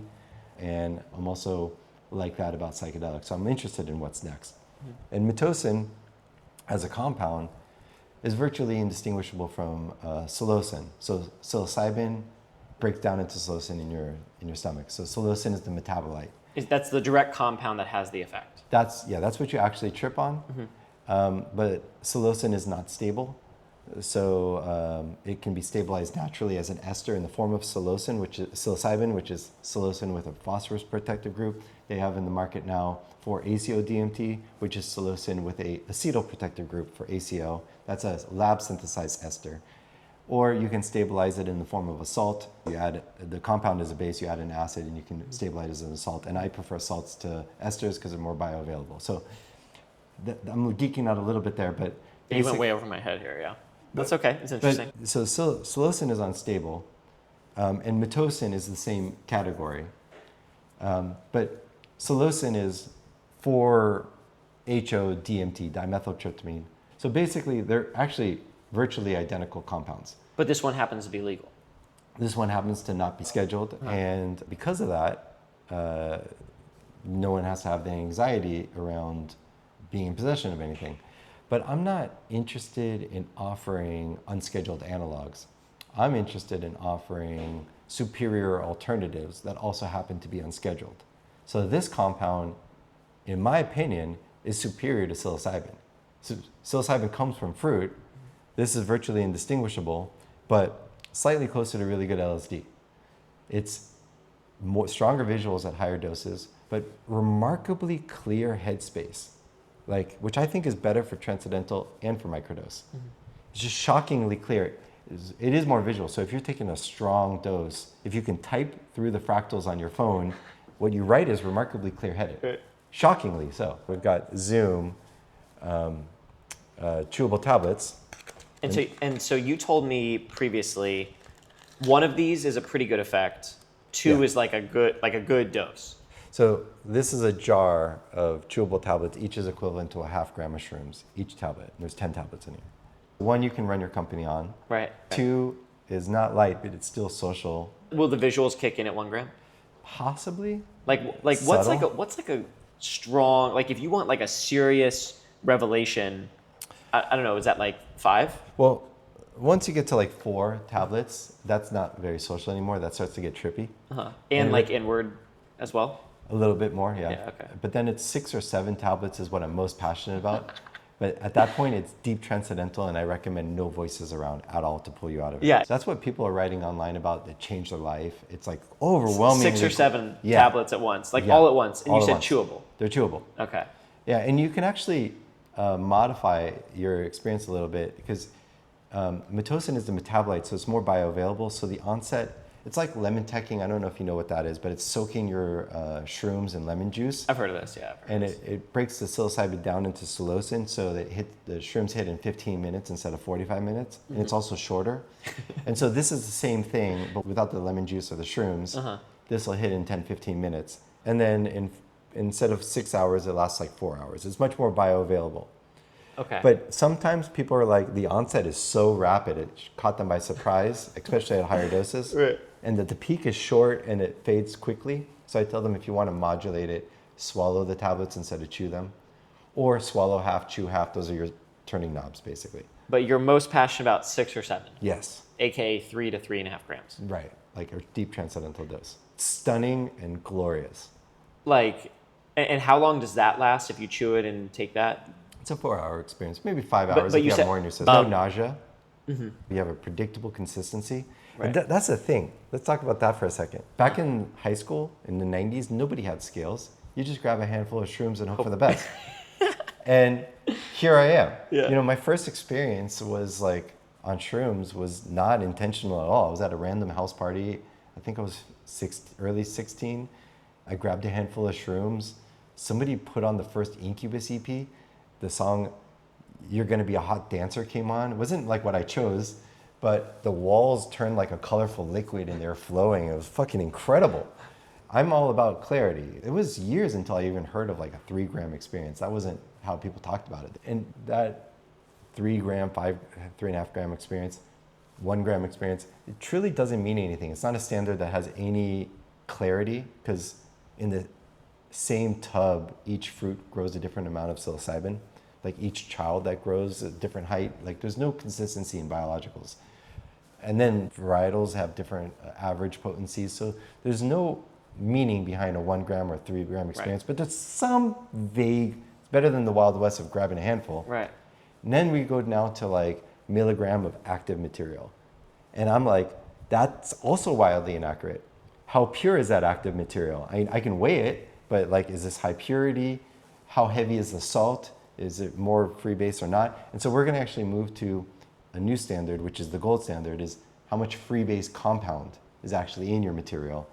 and I'm also like that about psychedelics. So I'm interested in what's next. And Metocin, as a compound, is virtually indistinguishable from psilocin. So psilocybin breaks down into psilocin in your stomach. So psilocin is the metabolite. That's the direct compound that has the effect. That's what you actually trip on. But psilocin is not stable. So it can be stabilized naturally as an ester in the form of psilocin, which is psilocybin, which is psilocin with a phosphorus protective group. They have in the market now for ACO DMT, which is psilocin with a acetyl protective group for ACO. That's a lab synthesized ester. Or you can stabilize it in the form of a salt. You add the compound as a base, you add an acid, and you can stabilize it as a salt. And I prefer salts to esters because they're more bioavailable. So I'm geeking out a little bit there, but you went way over my head here, yeah. That's okay, it's interesting. So psilocin is unstable, and Metocin is the same category. But psilocin is 4-HO-DMT, dimethyltryptamine. So basically, they're actually virtually identical compounds. But this one happens to be legal. This one happens to not be scheduled, and because of that, no one has to have the anxiety around being in possession of anything. But I'm not interested in offering unscheduled analogs. I'm interested in offering superior alternatives that also happen to be unscheduled. So this compound, in my opinion, is superior to psilocybin. So psilocybin comes from fruit. This is virtually indistinguishable, but slightly closer to really good LSD. It's stronger visuals at higher doses, but remarkably clear headspace, which I think is better for transcendental and for microdose. It's just shockingly clear. It is more visual. So if you're taking a strong dose, if you can type through the fractals on your phone, what you write is remarkably clear-headed. Right. Shockingly so. We've got Zoom, chewable tablets. And so you told me previously, one of these is a pretty good effect. Two is like a good dose. So this is a jar of chewable tablets. Each is equivalent to a half gram of shrooms, each tablet. There's 10 tablets in here. One you can run your company on. Right. Two is not light, but it's still social. Will the visuals kick in at 1 gram? Possibly. Like what's like a strong, like if you want like a serious revelation, I don't know, is that like 5? Well, once you get to like 4 tablets, that's not very social anymore. That starts to get trippy. And like inward as well? A little bit more, yeah. Okay. But then it's 6 or 7 tablets is what I'm most passionate about. But at that point, it's deep transcendental, and I recommend no voices around at all to pull you out of it. Yeah. So that's what people are writing online about that changed their life. It's like overwhelming. 6 or 7 tablets at once, all at once. And you said chewable. They're chewable. Okay. Yeah, and you can actually modify your experience a little bit because Metocin is the metabolite, so it's more bioavailable. So the onset It's like lemon teching. I don't know if you know what that is, but it's soaking your shrooms in lemon juice. I've heard of this, yeah. And it breaks the psilocybin down into psilocin, so that the shrooms hit in 15 minutes instead of 45 minutes. And it's also shorter. And so this is the same thing, but without the lemon juice or the shrooms. This will hit in 10, 15 minutes. And then instead of 6 hours, it lasts like 4 hours. It's much more bioavailable. Okay. But sometimes people are like, the onset is so rapid, it caught them by surprise, especially at higher doses. Right. And that the peak is short and it fades quickly. So I tell them, if you want to modulate it, swallow the tablets instead of chew them. Or swallow half, chew half. Those are your turning knobs, basically. But you're most passionate about 6 or 7? Yes. AKA 3 to 3.5 grams. Right. Like a deep transcendental dose. Stunning and glorious. Like, and how long does that last if you chew it and take that? It's a 4-hour experience, maybe 5 hours if you have more in your system. No nausea. You have a predictable consistency. Right. And that's the thing. Let's talk about that for a second. Back in high school, in the 90s, nobody had scales. You just grab a handful of shrooms and hope for the best. And here I am. Yeah. You know, my first experience was like on shrooms was not intentional at all. I was at a random house party. I think I was early 16. I grabbed a handful of shrooms. Somebody put on the first Incubus EP. The song "You're Gonna Be a Hot Dancer" came on. It wasn't like what I chose, but the walls turned like a colorful liquid and they were flowing. It was fucking incredible. I'm all about clarity. It was years until I even heard of like a 3-gram experience. That wasn't how people talked about it. And that 3-gram, 3.5 gram experience, 1 gram experience, it truly doesn't mean anything. It's not a standard that has any clarity, because in the same tub, each fruit grows a different amount of psilocybin. Like each child that grows a different height, like there's no consistency in biologicals. And then varietals have different average potencies. So there's no meaning behind a 1 gram or 3 gram experience, but there's some vague, it's better than the Wild West of grabbing a handful. Right. And then we go now to like milligram of active material. And I'm like, that's also wildly inaccurate. How pure is that active material? I can weigh it, but like, is this high purity? How heavy is the salt? Is it more free base or not? And so we're gonna actually move to a new standard, which is the gold standard, is how much free base compound is actually in your material.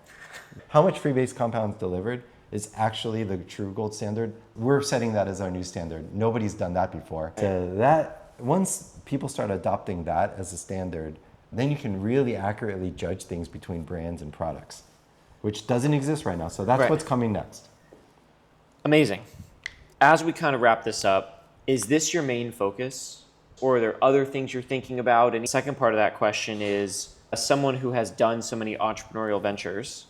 How much free base compound is delivered is actually the true gold standard. We're setting that as our new standard. Nobody's done that before. So that, once people start adopting that as a standard, then you can really accurately judge things between brands and products, which doesn't exist right now. So that's what's coming next. Amazing. As we kind of wrap this up, is this your main focus, or are there other things you're thinking about? And the second part of that question is, as someone who has done so many entrepreneurial ventures,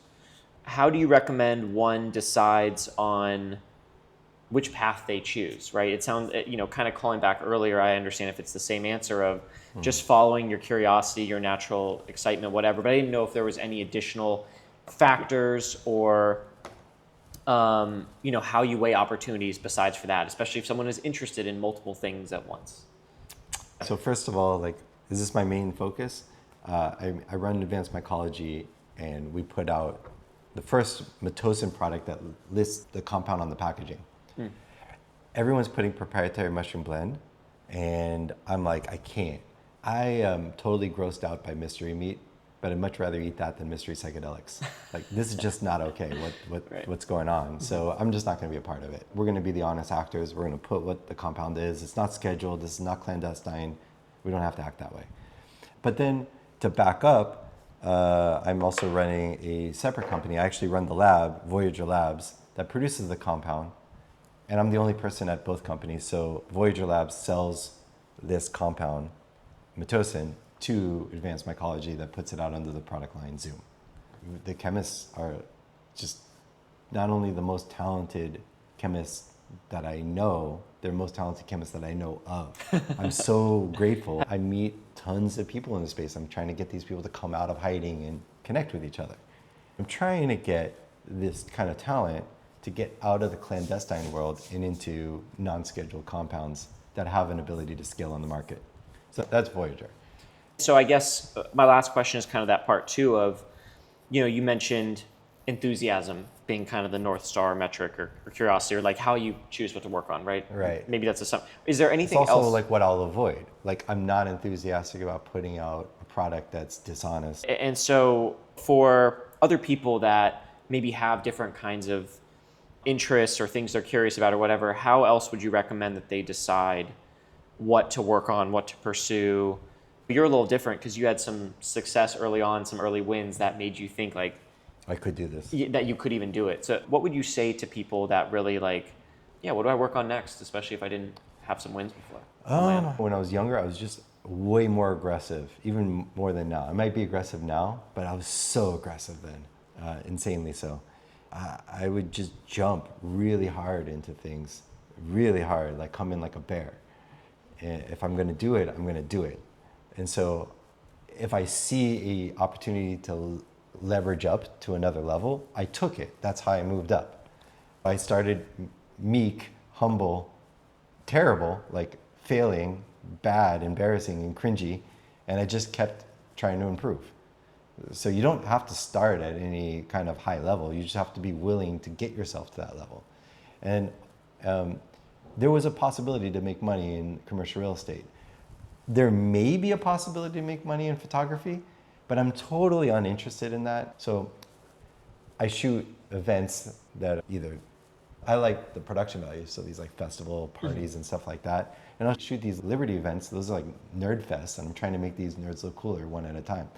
how do you recommend one decides on which path they choose, right? It sounds, kind of calling back earlier, I understand if it's the same answer of just following your curiosity, your natural excitement, whatever, but I didn't know if there was any additional factors or how you weigh opportunities besides for that, especially if someone is interested in multiple things at once. So first of all, like, is this my main focus? I run advanced mycology, and we put out the first Metocin product that lists the compound on the packaging. Everyone's putting proprietary mushroom blend, and I'm like, I can't. I am totally grossed out by mystery meat, but I'd much rather eat that than mystery psychedelics. Like, this is just not okay, what's going on. So I'm just not gonna be a part of it. We're gonna be the honest actors. We're gonna put what the compound is. It's not scheduled, this is not clandestine. We don't have to act that way. But then to back up, I'm also running a separate company. I actually run the lab, Voyager Labs, that produces the compound. And I'm the only person at both companies. So Voyager Labs sells this compound, Metocin, to Advanced Mycology, that puts it out under the product line Zoom. The chemists are just not only the most talented chemists that I know, they're the most talented chemists that I know of. I'm so grateful. I meet tons of people in the space. I'm trying to get these people to come out of hiding and connect with each other. I'm trying to get this kind of talent to get out of the clandestine world and into non-scheduled compounds that have an ability to scale on the market. So that's Voyager. So I guess my last question is kind of that part too of, you mentioned enthusiasm being kind of the North Star metric or curiosity, or like how you choose what to work on, right? Right. Maybe that's is there anything else? It's also else? like what I'll avoid. Like, I'm not enthusiastic about putting out a product that's dishonest. And so for other people that maybe have different kinds of interests or things they're curious about or whatever, how else would you recommend that they decide what to work on, what to pursue? You're a little different because you had some success early on, some early wins that made you think like, I could do this. that you could even do it. So what would you say to people that really like, yeah, what do I work on next, especially if I didn't have some wins before? When I was younger, I was just way more aggressive, even more than now. I might be aggressive now, but I was so aggressive then, insanely so. I would just jump really hard into things, really hard, like come in like a bear. And if I'm gonna do it, I'm gonna do it. And so if I see an opportunity to leverage up to another level, I took it. That's how I moved up. I started meek, humble, terrible, like failing, bad, embarrassing, and cringy, and I just kept trying to improve. So you don't have to start at any kind of high level. You just have to be willing to get yourself to that level. And there was a possibility to make money in commercial real estate. There may be a possibility to make money in photography, but I'm totally uninterested in that. So I shoot events that either, I like the production value, so these like festival parties and stuff like that. And I'll shoot these Liberty events, those are like nerd fests, and I'm trying to make these nerds look cooler one at a time.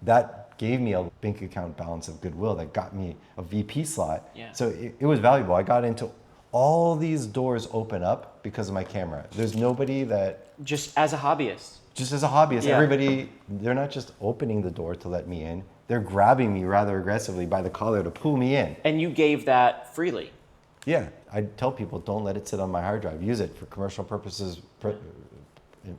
That gave me a bank account balance of goodwill that got me a VP slot. Yeah. So it was valuable. I got into all these doors open up because of my camera. There's nobody that... Just as a hobbyist. Just as a hobbyist, Yeah. everybody, they're not just opening the door to let me in, they're grabbing me rather aggressively by the collar to pull me in. And you gave that freely. Yeah, I tell people, don't let it sit on my hard drive. Use it for commercial purposes,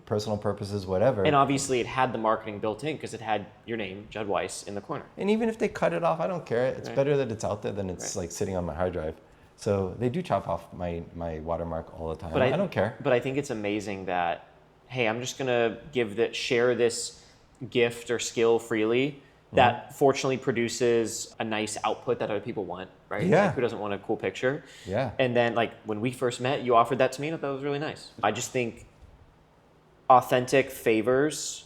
personal purposes, whatever. And obviously it had the marketing built in because it had your name, Judd Weiss, in the corner. And even if they cut it off, I don't care. It's Right. better that it's out there than it's Right. like sitting on my hard drive. So they do chop off my watermark all the time. But I don't care. But I think it's amazing that, hey, I'm just gonna share this gift or skill freely that fortunately produces a nice output that other people want, right? Yeah. Like, who doesn't want a cool picture? Yeah. And then like when we first met, you offered that to me and I thought that was really nice. I just think authentic favors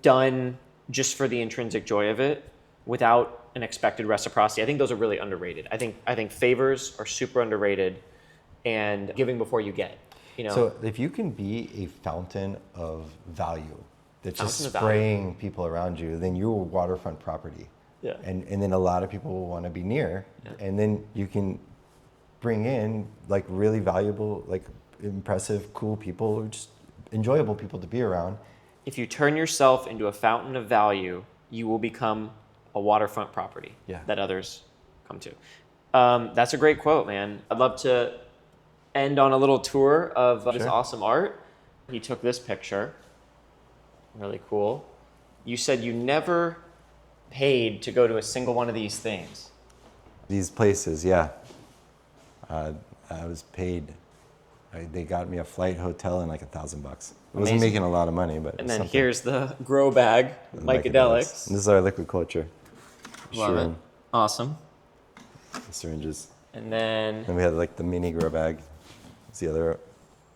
done just for the intrinsic joy of it without an expected reciprocity. I think those are really underrated. I think favors are super underrated and giving before you get, you know. So if you can be a fountain of value that's just Fountain of value. spraying people around you, then you're waterfront property. Yeah. And then a lot of people will want to be near. Yeah. And then you can bring in like really valuable, like impressive, cool people, or just enjoyable people to be around. If you turn yourself into a fountain of value, you will become a waterfront property Yeah. that others come to. That's a great quote, man. I'd love to end on a little tour of this Sure. awesome art. He took this picture. Really cool. You said you never paid to go to a single one of these things. These places, yeah. I was paid. They got me a flight, hotel, and like $1,000. I wasn't Amazing. making a lot of money, but it And was then something. here's the grow bag, Psychedelics. This is our liquid culture. Love it. Awesome. The syringes. And then Then we had like the mini grow bag. It's the other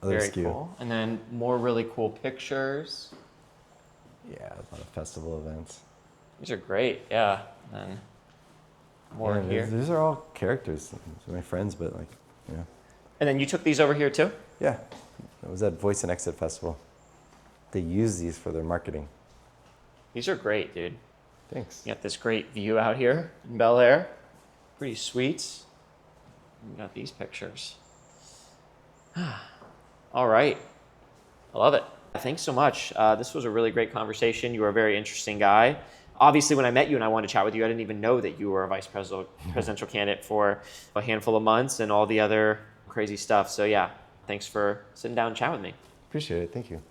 very SKU. cool. And then more really cool pictures. Yeah, a lot of festival events. These are great, yeah. And then more Yeah, here. These are all characters. They're my friends, but like, yeah. And then you took these over here too? Yeah, it was at Voice and Exit Festival. They use these for their marketing. These are great, dude. Thanks. You got this great view out here in Bel Air. Pretty sweet. You got these pictures. All right. I love it. Thanks so much. This was a really great conversation. You are a very interesting guy. Obviously, when I met you and I wanted to chat with you, I didn't even know that you were a presidential candidate for a handful of months and all the other crazy stuff. So yeah, thanks for sitting down and chatting with me. Appreciate it. Thank you.